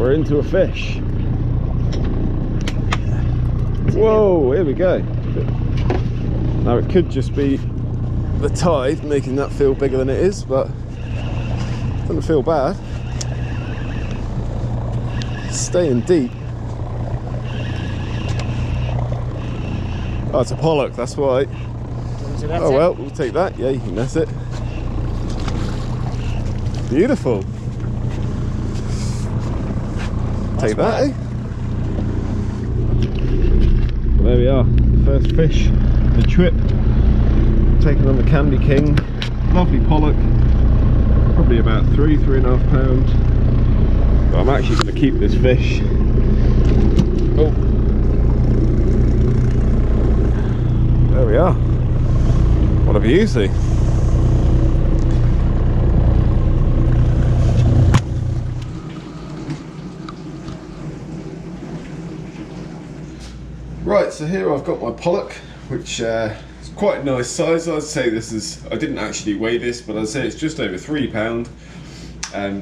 we're into a fish. Whoa, here we go. Now it could just be the tide making that feel bigger than it is, but it doesn't feel bad. Staying deep. Oh, it's a pollock, that's why. Oh well, we'll take that. Yeah, you can mess it. Beautiful. Take that, eh? Well, there we are. First fish of the trip. Taken on the Candy King. Lovely pollock. Probably about 3.5 pounds. But I'm actually going to keep this fish. Oh. There we are. What a beauty. Right, so here I've got my pollock, which is quite a nice size. I'd say this is, I didn't actually weigh this, but I'd say it's just over 3 pounds.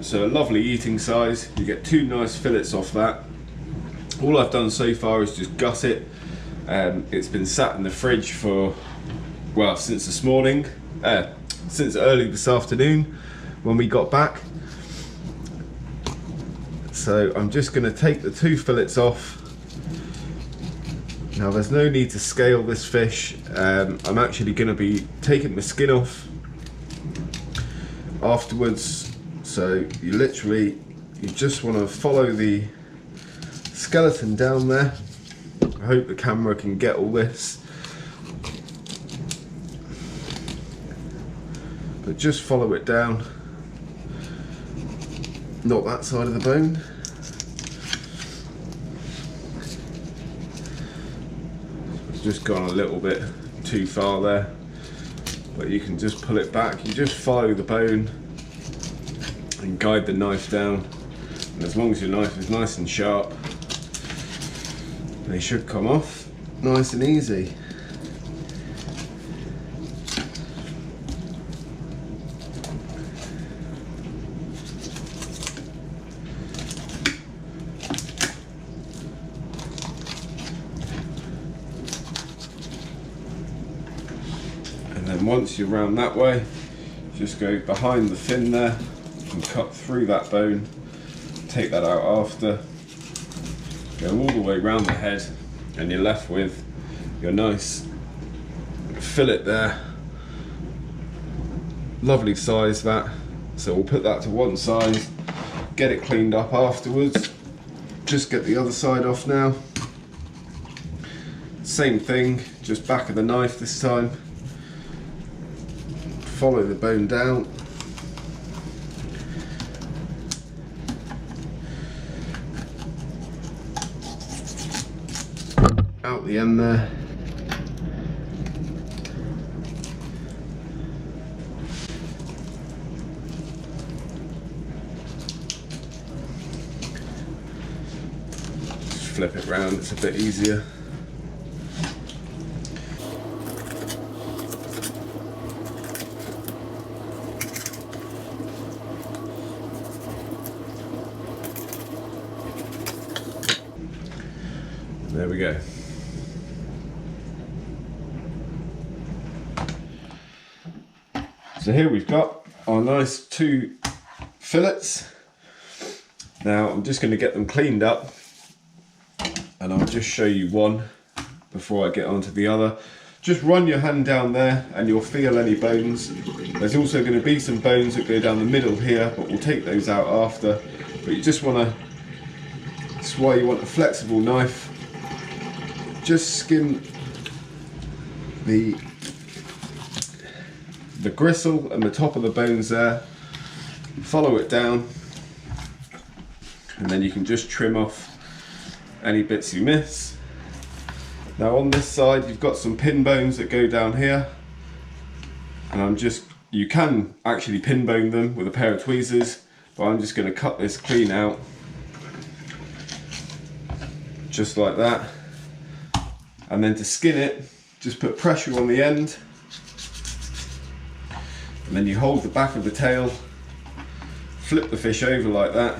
So a lovely eating size. You get 2 nice fillets off that. All I've done so far is just gut it. It's been sat in the fridge for, well, since this morning, since early this afternoon when we got back. So I'm just going to take the 2 fillets off. Now there's no need to scale this fish. I'm actually going to be taking the skin off afterwards. So you just want to follow the skeleton down there. I hope the camera can get all this. But just follow it down. Not that side of the bone. It's just gone a little bit too far there. But you can just pull it back. You just follow the bone and guide the knife down, and as long as your knife is nice and sharp, they should come off nice and easy. And then once you're round that way, just go behind the fin there and cut through that bone, take that out after, go all the way around the head, and you're left with your nice fillet there. Lovely size that. So we'll put that to one side, get it cleaned up afterwards. Just get the other side off now. Same thing, just back of the knife this time. Follow the bone down. Out the end there. Just flip it round, it's a bit easier. There we go. So here we've got our nice 2 fillets. Now I'm just going to get them cleaned up, and I'll just show you one before I get onto the other. Just run your hand down there and you'll feel any bones. There's also going to be some bones that go down the middle here, but we'll take those out after. But you just want to, that's why you want a flexible knife. Just skim the gristle and the top of the bones there, follow it down, and then you can just trim off any bits you miss. Now on this side you've got some pin bones that go down here, and you can actually pin bone them with a pair of tweezers, but I'm just going to cut this clean out just like that. And then to skin it, just put pressure on the end, and then you hold the back of the tail, flip the fish over like that,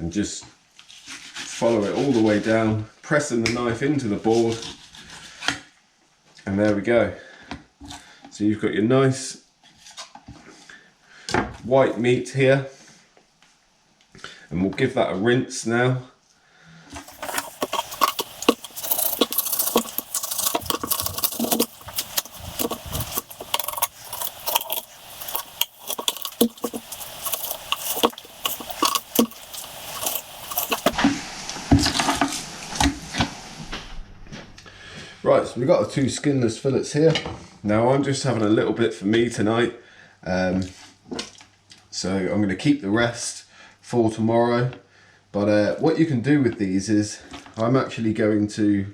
and just follow it all the way down, pressing the knife into the board, and there we go. So you've got your nice white meat here, and we'll give that a rinse now. Right, so we've got the two skinless fillets here. Now I'm just having a little bit for me tonight, so I'm going to keep the rest for tomorrow. But what you can do with these is, I'm actually going to,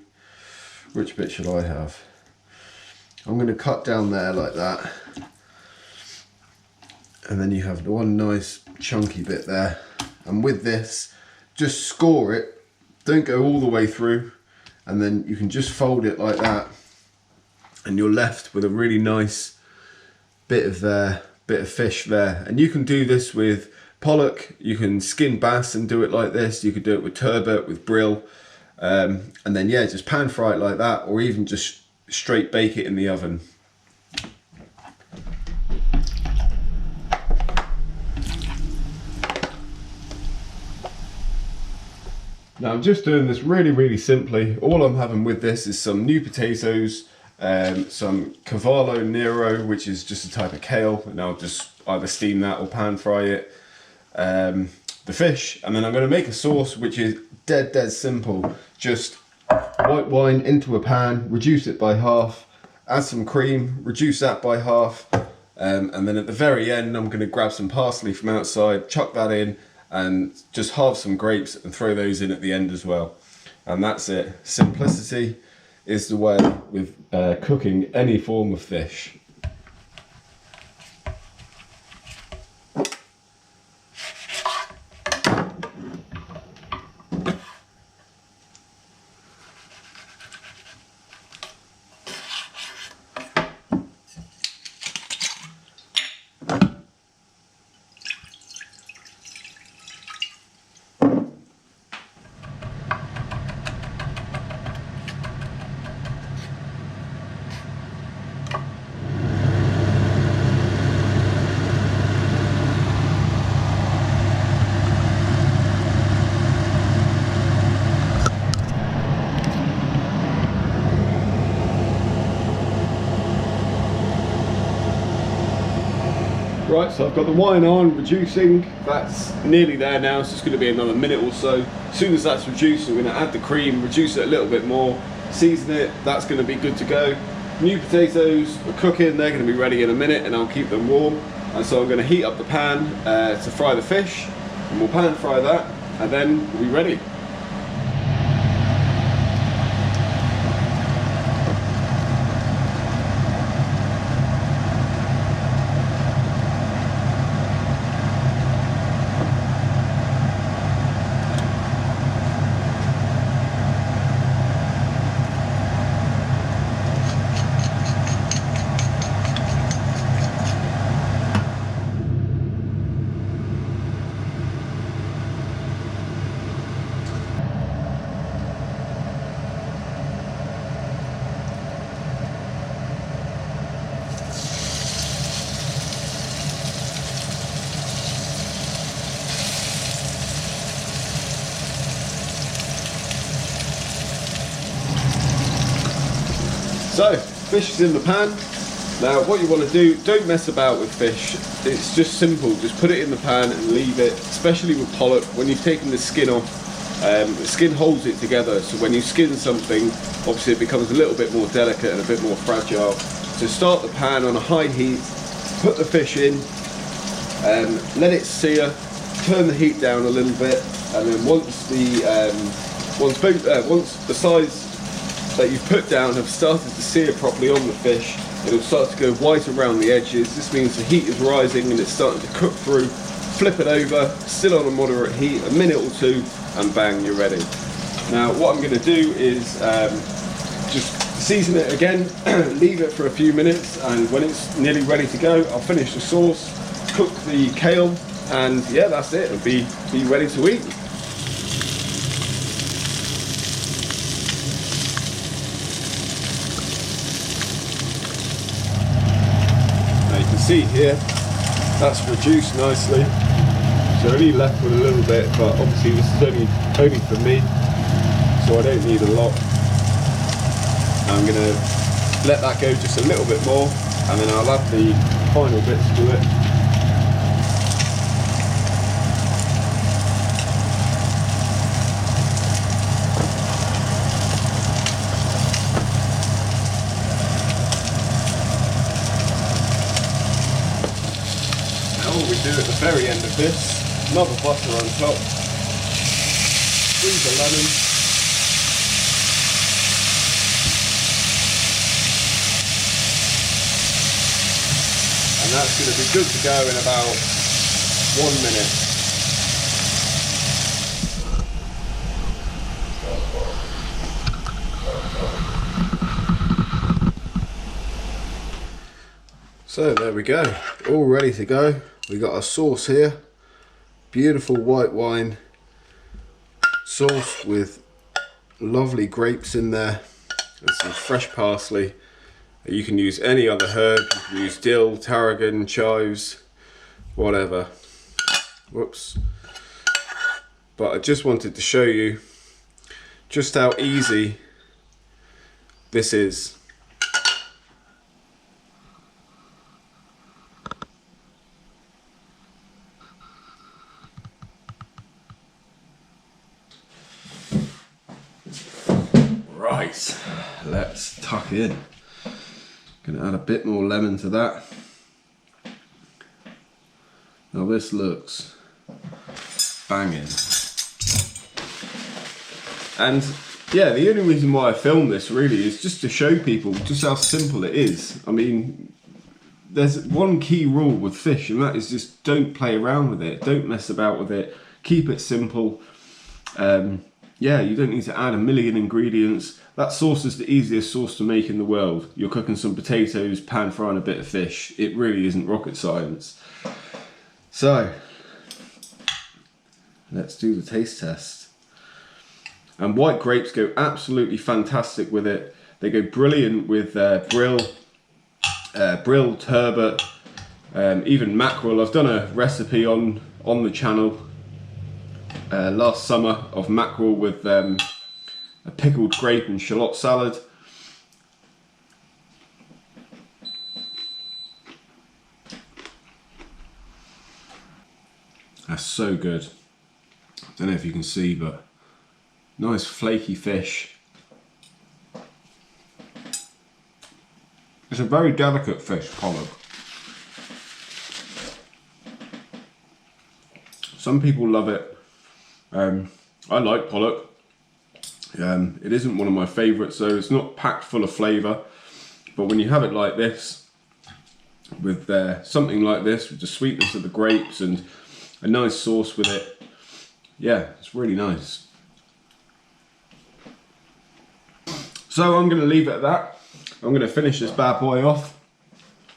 which bit should I have? I'm going to cut down there like that, and then you have the one nice chunky bit there. And with this, just score it, don't go all the way through, and then you can just fold it like that, and you're left with a really nice bit of fish there. And you can do this with pollock, you can skin bass and do it like this, you could do it with turbot, with brill, and then yeah, just pan fry it like that, or even just straight bake it in the oven. Now I'm just doing this really simply. All I'm having with this is some new potatoes, some cavallo nero, which is just a type of kale, and I'll just either steam that or pan fry it, the fish, and then I'm going to make a sauce which is dead simple. Just white wine into a pan, reduce it by half, add some cream, reduce that by half, and then at the very end I'm going to grab some parsley from outside, chuck that in, and just halve some grapes and throw those in at the end as well. And that's it. Simplicity is the way with cooking any form of fish. Right, so I've got the wine on, reducing. That's nearly there now, so it's going to be another minute or so. As soon as that's reduced, we're going to add the cream, reduce it a little bit more, season it. That's going to be good to go. New potatoes are cooking, they're going to be ready in a minute, and I'll keep them warm. And so I'm going to heat up the pan to fry the fish, and we'll pan fry that, and then we'll be ready. So, fish is in the pan. Now what you want to do, don't mess about with fish. It's just simple, just put it in the pan and leave it, especially with pollock. When you've taken the skin off, the skin holds it together, so when you skin something, obviously it becomes a little bit more delicate and a bit more fragile. So start the pan on a high heat, put the fish in, let it sear, turn the heat down a little bit, and then once the size that you've put down have started to sear properly on the fish, it'll start to go white around the edges. This means the heat is rising and it's starting to cook through. Flip it over, still on a moderate heat, a minute or two, and bang, you're ready. Now what I'm going to do is just season it again, leave it for a few minutes, and when it's nearly ready to go, I'll finish the sauce, cook the kale, and yeah, that's it. It'll be ready to eat. see here, that's reduced nicely. So only left with a little bit, but obviously this is only for me, so I don't need a lot. I'm going to let that go just a little bit more, and then I'll add the final bits to it. Now what we do at the very end of this, another butter on top, squeeze a lemon. And that's going to be good to go in about 1 minute. So there we go, all ready to go. We got our sauce here, beautiful white wine sauce with lovely grapes in there and some fresh parsley. You can use any other herb, you can use dill, tarragon, chives, whatever. Whoops. But I just wanted to show you just how easy this is. Right, let's tuck in. Gonna add a bit more lemon to that. Now this looks banging. And yeah, the only reason why I filmed this really is just to show people just how simple it is. I mean, there's one key rule with fish, and that is just don't play around with it. Don't mess about with it. Keep it simple. Yeah, you don't need to add a million ingredients. That sauce is the easiest sauce to make in the world. You're cooking some potatoes, pan frying a bit of fish. It really isn't rocket science. So, let's do the taste test. And white grapes go absolutely fantastic with it. They go brilliant with brill, turbot, even mackerel. I've done a recipe on the channel last summer of mackerel with a pickled grape and shallot salad. That's so good. I don't know if you can see, but nice flaky fish. It's a very delicate fish, pollock. Some people love it. I like pollock. It isn't one of my favourites, so it's not packed full of flavour. But when you have it like this, with something like this, with the sweetness of the grapes and a nice sauce with it, yeah, it's really nice. So I'm going to leave it at that. I'm going to finish this bad boy off.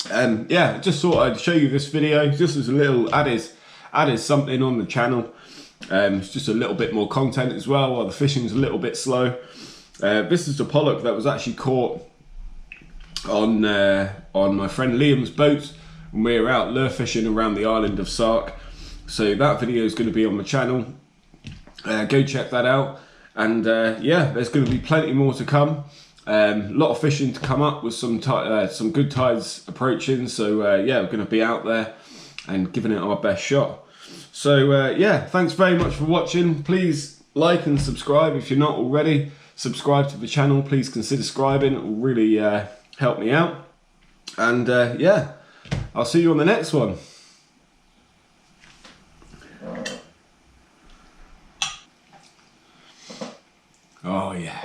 Yeah, I just thought I'd show you this video, just as a little added something on the channel. It's just a little bit more content as well, while the fishing's a little bit slow. This is the pollock that was actually caught on my friend Liam's boat when we were out lure fishing around the island of Sark. So that video is going to be on my channel. Go check that out. And yeah, there's going to be plenty more to come. A lot of fishing to come up with some good tides approaching. So yeah, we're going to be out there and giving it our best shot. So yeah, thanks very much for watching. Please like and subscribe if you're not already. Subscribe to the channel. Please consider subscribing. It will really help me out. And yeah, I'll see you on the next one. Oh yeah.